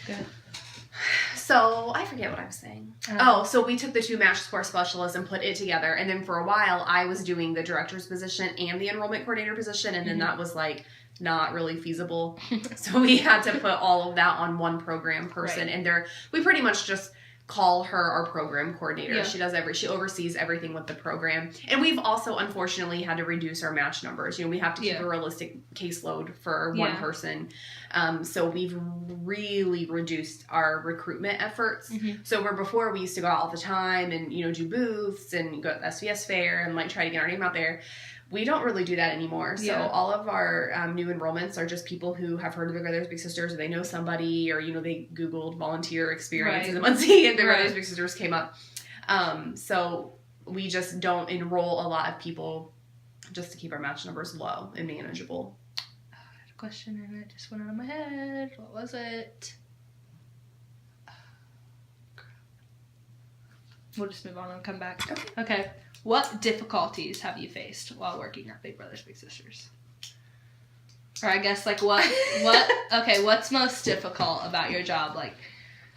Good. So, I forget what I was saying. So we took the 2 match score specialists and put it together. And then for a while, I was doing the director's position and the enrollment coordinator position. And then that was like not really feasible. So we had to put all of that on one program person. Right. And we pretty much just call her our program coordinator. Yeah. She oversees everything with the program. And we've also unfortunately had to reduce our match numbers. We have to keep a realistic caseload for one person. So we've really reduced our recruitment efforts. Mm-hmm. So where before we used to go out all the time and, do booths and go to the SVS fair and like try to get our name out there. We don't really do that anymore. So all of our new enrollments are just people who have heard of Big Brothers Big Sisters, or they know somebody, or they Googled volunteer experiences in Muncie, and Big Brothers Big Sisters came up. So we just don't enroll a lot of people just to keep our match numbers low and manageable. I had a question and it just went out of my head. What was it? We'll just move on and come back. Okay. What difficulties have you faced while working at Big Brothers Big Sisters? Or I guess like what's most difficult about your job? Like,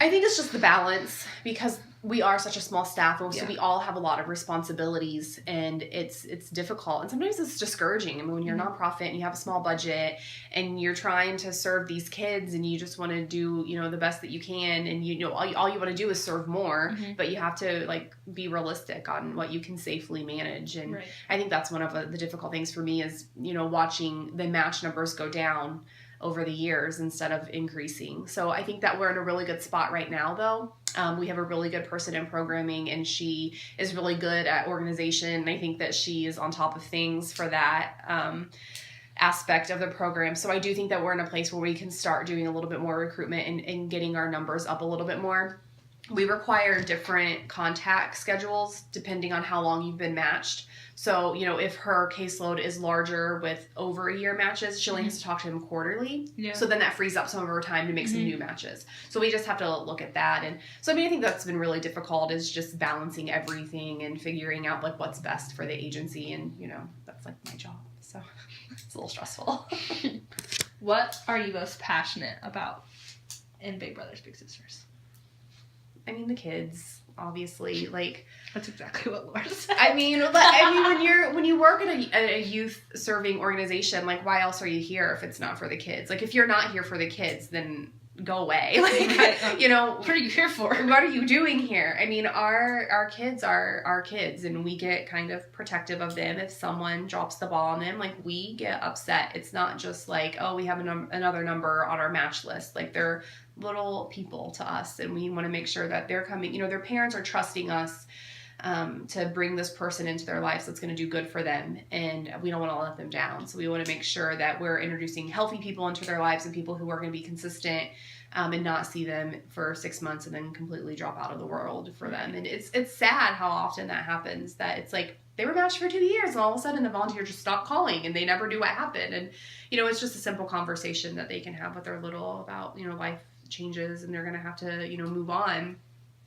I think it's just the balance, because we are such a small staff, so we all have a lot of responsibilities, and it's difficult, and sometimes it's discouraging. I mean, when you're a nonprofit and you have a small budget and you're trying to serve these kids and you just want to do the best that you can, and all you want to do is serve more, but you have to like be realistic on what you can safely manage. And I think that's one of the difficult things for me is watching the match numbers go down over the years instead of increasing. So I think that we're in a really good spot right now, though. We have a really good person in programming, and she is really good at organization. And I think that she is on top of things for that aspect of the program. So I do think that we're in a place where we can start doing a little bit more recruitment and getting our numbers up a little bit more. We require different contact schedules depending on how long you've been matched. So, if her caseload is larger with over a year matches, she only has to talk to him quarterly. Yeah. So then that frees up some of her time to make some new matches. So we just have to look at that. And so, I think that's been really difficult, is just balancing everything and figuring out like what's best for the agency. And, that's like my job. So it's a little stressful. What are you most passionate about in Big Brothers Big Sisters? The kids, obviously, like that's exactly what Laura said. When you work at a youth serving organization, like why else are you here if it's not for the kids? Like if you're not here for the kids, then go away. Like what are you here for? What are you doing here? Our kids are our kids, and we get kind of protective of them if someone drops the ball on them. Like we get upset. It's not just like, oh, we have another number on our match list. Like they're little people to us, and we want to make sure that they're coming, their parents are trusting us to bring this person into their lives that's going to do good for them, and we don't want to let them down. So we want to make sure that we're introducing healthy people into their lives, and people who are going to be consistent, and not see them for 6 months and then completely drop out of the world for them. And it's sad how often that happens, that it's like they were matched for 2 years and all of a sudden the volunteer just stopped calling and they never knew what happened. And it's just a simple conversation that they can have with their little about life changes, and they're going to have to move on,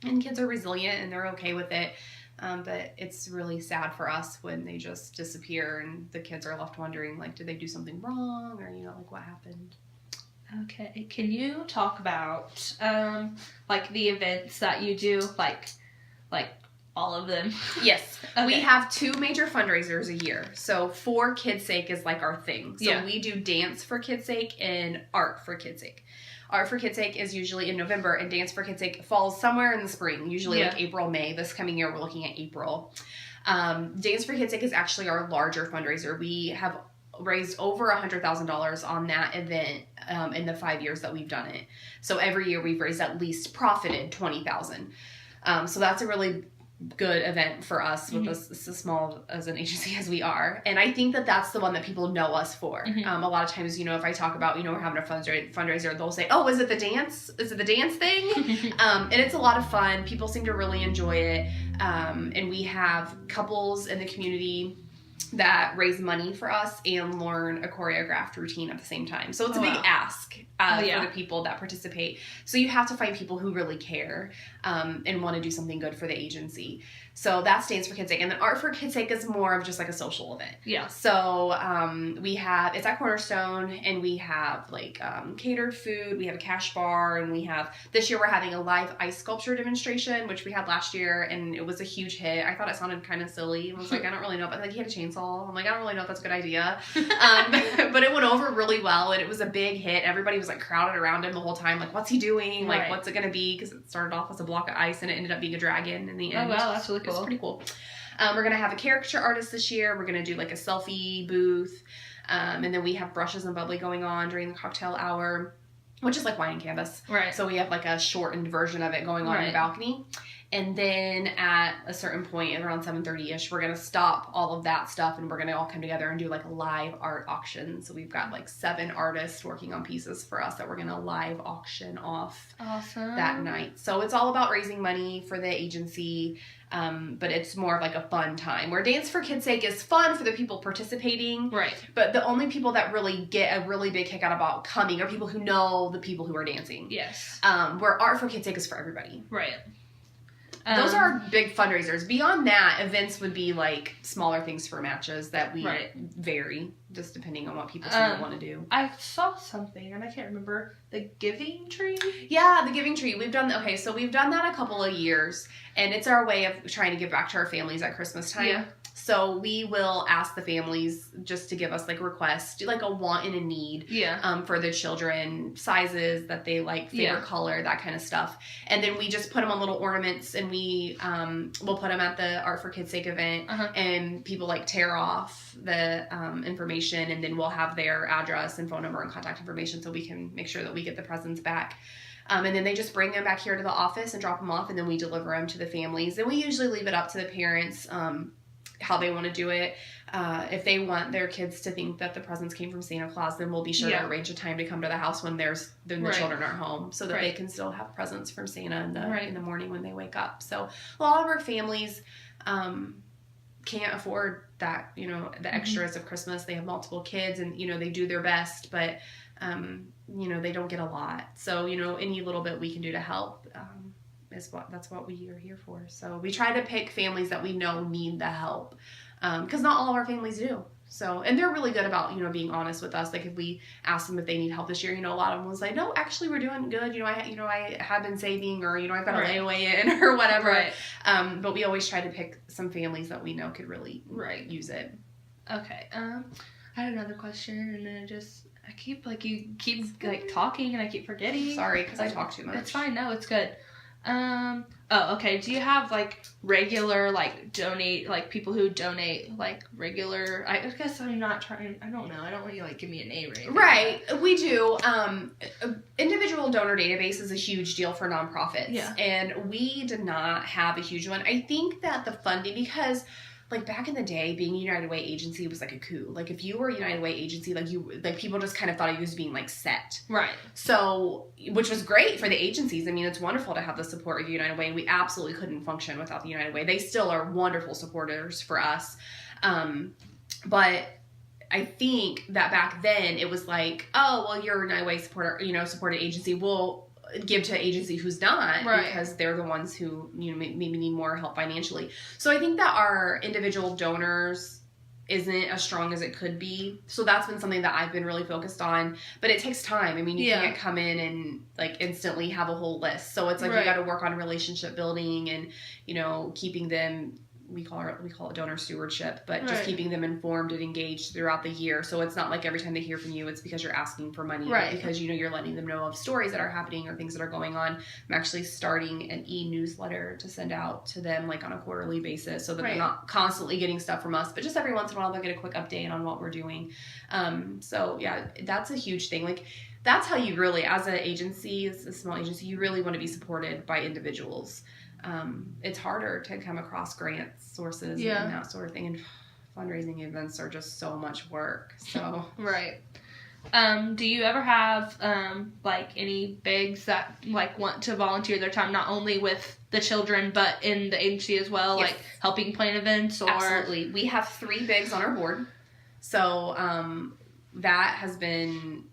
and kids are resilient and they're okay with it. But it's really sad for us when they just disappear and the kids are left wondering, like, did they do something wrong, or like what happened? Okay, can you talk about like the events that you do, like all of them? Yes. Okay. We have 2 major fundraisers a year. So For Kids' Sake is like our thing. So we do Dance for Kids' Sake and Art for Kids' Sake. Art for Kids' Sake is usually in November, and Dance for Kids' Sake falls somewhere in the spring, usually like April, May. This coming year, we're looking at April. Dance for Kids' Sake is actually our larger fundraiser. We have raised over $100,000 on that event in the 5 years that we've done it. So every year we've raised at least profited $20,000. So that's a really good event for us with as small as an agency as we are. And I think that that's the one that people know us for. A lot of times, if I talk about, we're having a fundraiser, they'll say, oh, is it the dance? Is it the dance thing? And it's a lot of fun. People seem to really enjoy it. And we have couples in the community that raise money for us and learn a choreographed routine at the same time. So it's a big ask. for the people that participate. So you have to find people who really care and want to do something good for the agency. So that stands for Kids Sake. And then Art for Kids Sake is more of just like a social event. Yeah. So it's at Cornerstone, and we have like catered food, we have a cash bar, and this year we're having a live ice sculpture demonstration, which we had last year, and it was a huge hit. I thought it sounded kind of silly. I was like, I don't really know, but like he had a chainsaw. I'm like, I don't really know if that's a good idea. But it went over really well, and it was a big hit. Everybody was like crowded around him the whole time. Like, what's he doing? Like, what's it going to be? Because it started off as a block of ice, and it ended up being a dragon in the end. Oh, wow, that's really cool. It's pretty cool. We're going to have a caricature artist this year. We're going to do like a selfie booth. And then we have brushes and bubbly going on during the cocktail hour, which is like wine and canvas. Right. So we have like a shortened version of it going on in the balcony. And then at a certain point, around 7:30ish, we're going to stop all of that stuff, and we're going to all come together and do like a live art auction. So we've got like 7 artists working on pieces for us that we're going to live auction off that night. So it's all about raising money for the agency, but it's more of like a fun time. Where Dance for Kids Sake is fun for the people participating. Right. But the only people that really get a really big kick out about coming are people who know the people who are dancing. Yes. Where Art for Kids Sake is for everybody. Right. Those are big fundraisers. Beyond that, events would be like smaller things for matches that we vary, just depending on what people want to do. I saw something, and I can't remember, the Giving Tree? Yeah, the Giving Tree. We've done that a couple of years, and it's our way of trying to give back to our families at Christmas time. Yeah. So we will ask the families just to give us like requests, do like a want and a need for the children, sizes that they like, favorite color, that kind of stuff. And then we just put them on little ornaments, and we'll put them at the Art for Kids Sake event, and people like tear off the information, and then we'll have their address and phone number and contact information so we can make sure that we get the presents back. And then they just bring them back here to the office and drop them off, and then we deliver them to the families. And we usually leave it up to the parents how they want to do it. If they want their kids to think that the presents came from Santa Claus, then we'll be sure to arrange a time to come to the house when the children are home, so that they can still have presents from Santa in the morning when they wake up. So a lot of our families can't afford that, the extras of Christmas. They have multiple kids, and they do their best, but they don't get a lot. So any little bit we can do to help that's what we are here for. So we try to pick families that we know need the help, because not all of our families do. So, and they're really good about being honest with us. Like if we ask them if they need help this year, a lot of them will say, no, actually we're doing good. I have been saving, or I've got a layaway in or whatever. Right. But we always try to pick some families that we know could really use it. Okay. I had another question, and then you keep talking, and I keep forgetting. Sorry, because I talk too much. It's fine. No, it's good. Okay. Do you have regular donate people who donate regular? I guess I'm not trying. I don't know. I don't want you give me a name or anything. Right. We do. Individual donor database is a huge deal for nonprofits. Yeah. And we did not have a huge one. I think that the funding, because back in the day, being a United Way agency was a coup. If you were a United Way agency, people just kind of thought of you as being set. Right. So, which was great for the agencies. I mean, it's wonderful to have the support of United Way, and we absolutely couldn't function without the United Way. They still are wonderful supporters for us. But I think that back then it was you're a United Way supported agency. We'll give to an agency who's not, because they're the ones who maybe need more help financially. So I think that our individual donors isn't as strong as it could be. So that's been something that I've been really focused on, but it takes time. I mean, you can't come in and instantly have a whole list. So it's you got to work on relationship building and keeping them. We call it donor stewardship, but just keeping them informed and engaged throughout the year. So it's not every time they hear from you, it's because you're asking for money, but because you're letting them know of stories that are happening or things that are going on. I'm actually starting an e-newsletter to send out to them on a quarterly basis, so that they're not constantly getting stuff from us, but just every once in a while they'll get a quick update on what we're doing. So yeah, that's a huge thing. That's how you really, as an agency, as a small agency, you really want to be supported by individuals. It's harder to come across grant sources and that sort of thing, and fundraising events are just so much work. So right. Do you ever have any bigs that want to volunteer their time not only with the children but in the agency as well, yes. Helping plan events? Or Absolutely. We have 3 bigs on our board, so that has been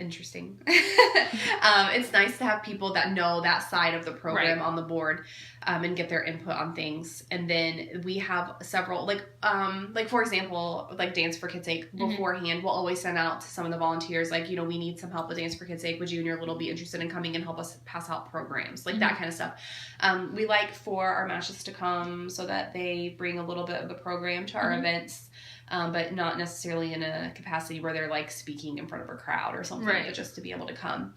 interesting. It's nice to have people that know that side of the program on the board, and get their input on things. And then we have several, like for example, like Dance for Kids Sake beforehand, we'll always send out to some of the volunteers, like, we need some help with Dance for Kids Sake. Would you and your little be interested in coming and help us pass out programs? Like that kind of stuff. We like for our matches to come so that they bring a little bit of the program to our events. But not necessarily in a capacity where they're like speaking in front of a crowd or something, but just to be able to come.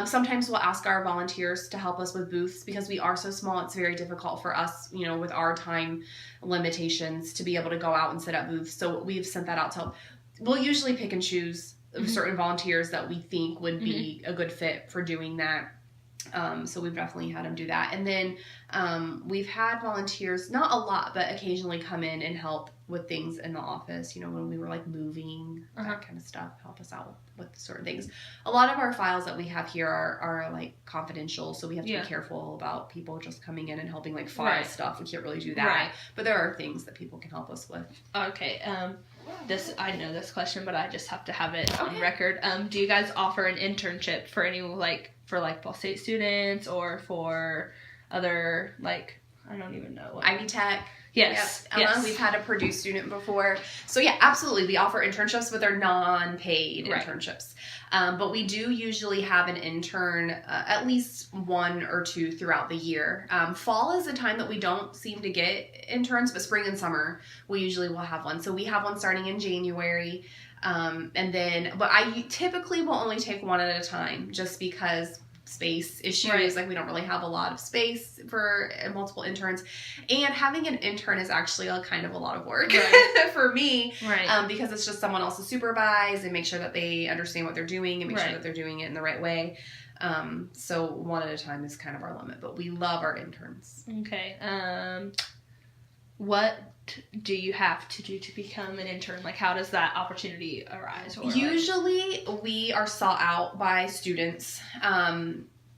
Sometimes we'll ask our volunteers to help us with booths because we are so small. It's very difficult for us, with our time limitations to be able to go out and set up booths. So we've sent that out to help. We'll usually pick and choose certain volunteers that we think would be a good fit for doing that. So we've definitely had them do that. And then we've had volunteers, not a lot, but occasionally come in and help with things in the office, when we were like moving, that kind of stuff, help us out with certain things. A lot of our files that we have here are like confidential, so we have to be careful about people just coming in and helping like file stuff. We can't really do that. But there are things that people can help us with. Okay. I know this question, but I just have to have it on record. Do you guys offer an internship for any for Ball State students or for other I don't even know Ivy Tech? Yes. Yep. Yes. We've had a Purdue student before. So yeah, absolutely. We offer internships, but they're non-paid internships. But we do usually have an intern, at least 1 or 2 throughout the year. Fall is a time that we don't seem to get interns, but spring and summer, we usually will have one. So we have one starting in January. But I typically will only take 1 at a time just because space issues. We don't really have a lot of space for multiple interns, and having an intern is actually a kind of a lot of work for me, because it's just someone else to supervise and make sure that they understand what they're doing and make sure that they're doing it in the right way. So 1 at a time is kind of our limit, but we love our interns. Okay. What do you have to do to become an intern? How does that opportunity arise? Usually we are sought out by students.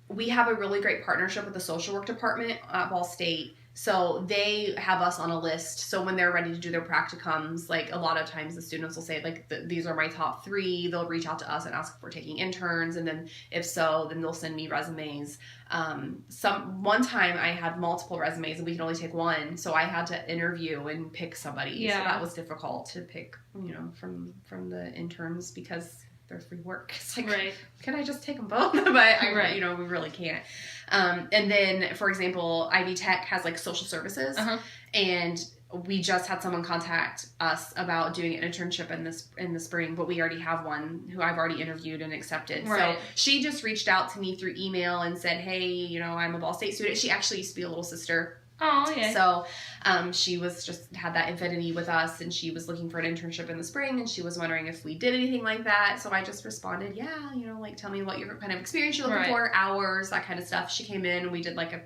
We have a really great partnership with the social work department at Ball State. So they have us on a list. So when they're ready to do their practicums, a lot of times the students will say, these are my top 3. They'll reach out to us and ask if we're taking interns. And then if so, then they'll send me resumes. One time I had multiple resumes and we could only take 1. So I had to interview and pick somebody. Yeah. So that was difficult to pick, from the interns because they're free work. It's can I just take them both? But we really can't. And then, for example, Ivy Tech has social services, and we just had someone contact us about doing an internship in the spring, but we already have one who I've already interviewed and accepted. So she just reached out to me through email and said, hey, I'm a Ball State student. She actually used to be a little sister. Oh, yeah. So, she had that affinity with us, and she was looking for an internship in the spring, and she was wondering if we did anything like that. So I just responded, yeah, tell me what your kind of experience you're looking for, hours, that kind of stuff. She came in and we did a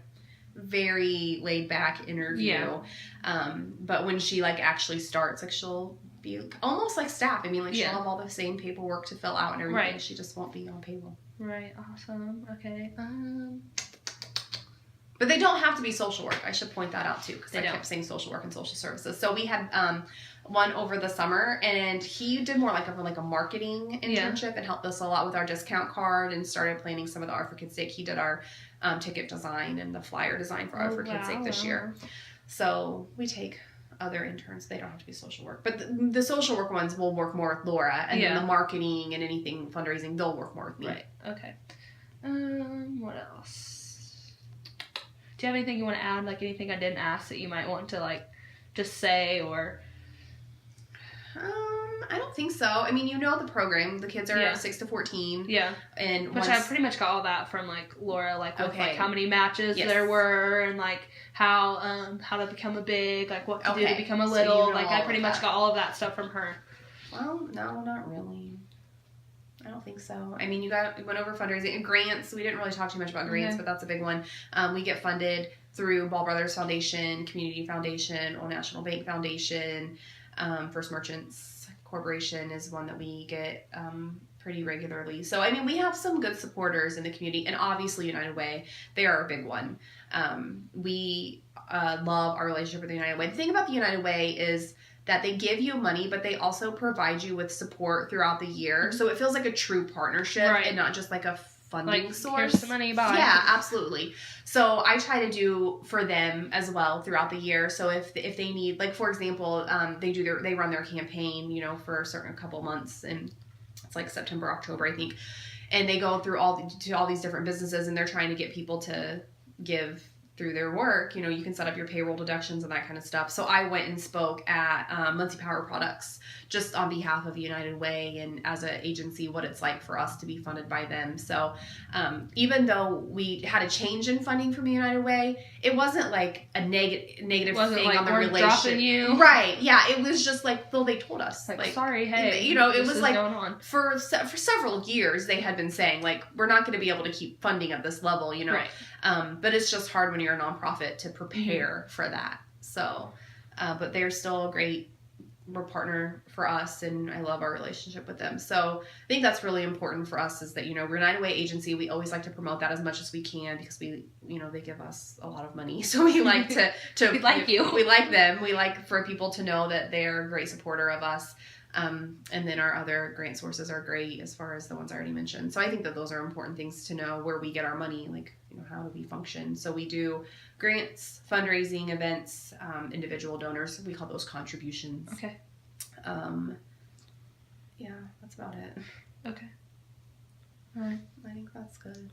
very laid back interview. Yeah. But when she actually starts, she'll be almost like staff. She'll have all the same paperwork to fill out and everything. Right. She just won't be on payroll. Right. Awesome. Okay. But they don't have to be social work. I should point that out too, because I kept saying social work and social services. So we had one over the summer, and he did more like a marketing internship and helped us a lot with our discount card and started planning some of the Art for Kids Sake. He did our ticket design and the flyer design for Art for Kids Sake this year. So we take other interns. They don't have to be social work. But the social work ones will work more with Laura, and then the marketing and anything fundraising, they'll work more with me. Right. Okay. What else? Do you have anything you want to add? Anything I didn't ask that you might want to just say or? I don't think so. The program. The kids are 6 to 14. Yeah. Which I pretty much got all that from Laura, with how many matches there were and how to become a big, what to do to become a little. So I pretty much got all of that stuff from her. Well, no, not really. I don't think so. We went over fundraising and grants. We didn't really talk too much about grants, but that's a big one. We get funded through Ball Brothers Foundation, Community Foundation, Old National Bank Foundation. First Merchants Corporation is one that we get pretty regularly. So, we have some good supporters in the community, and obviously United Way, they are a big one. We love our relationship with the United Way. The thing about the United Way is that they give you money, but they also provide you with support throughout the year. So it feels like a true partnership and not just like a funding source. Here's some money, bye. Yeah, absolutely. So I try to do for them as well throughout the year. So if they need, like for example, they run their campaign, you know, for a certain couple months, and it's like September, October, I think, and they go through all these different businesses, and they're trying to get people to give through their work. You know, you can set up your payroll deductions and that kind of stuff. So I went and spoke at Muncie Power Products just on behalf of United Way, and as an agency, what it's like for us to be funded by them. So even though we had a change in funding from United Way, it wasn't like a negative thing like, on the we're relationship. dropping you. Right. Yeah. It was just like, well, they told us. Like sorry, hey. You know, it was like going on. for several years they had been saying, like, we're not going to be able to keep funding at this level, you know. Right. But it's just hard when you're a nonprofit to prepare for that. So, but they're still a great partner for us, and I love our relationship with them. So I think that's really important for us, is that, you know, we're an United Way agency. We always like to promote that as much as we can, because we, you know, they give us a lot of money. So we like to we like you. We like them. We like for people to know that they're a great supporter of us. And then our other grant sources are great, as far as the ones I already mentioned. So I think that those are important things to know, where we get our money, like, you know, how do we function. So we do grants, fundraising, events, individual donors. We call those contributions. Okay. Yeah, that's about it. Okay. All right. I think that's good.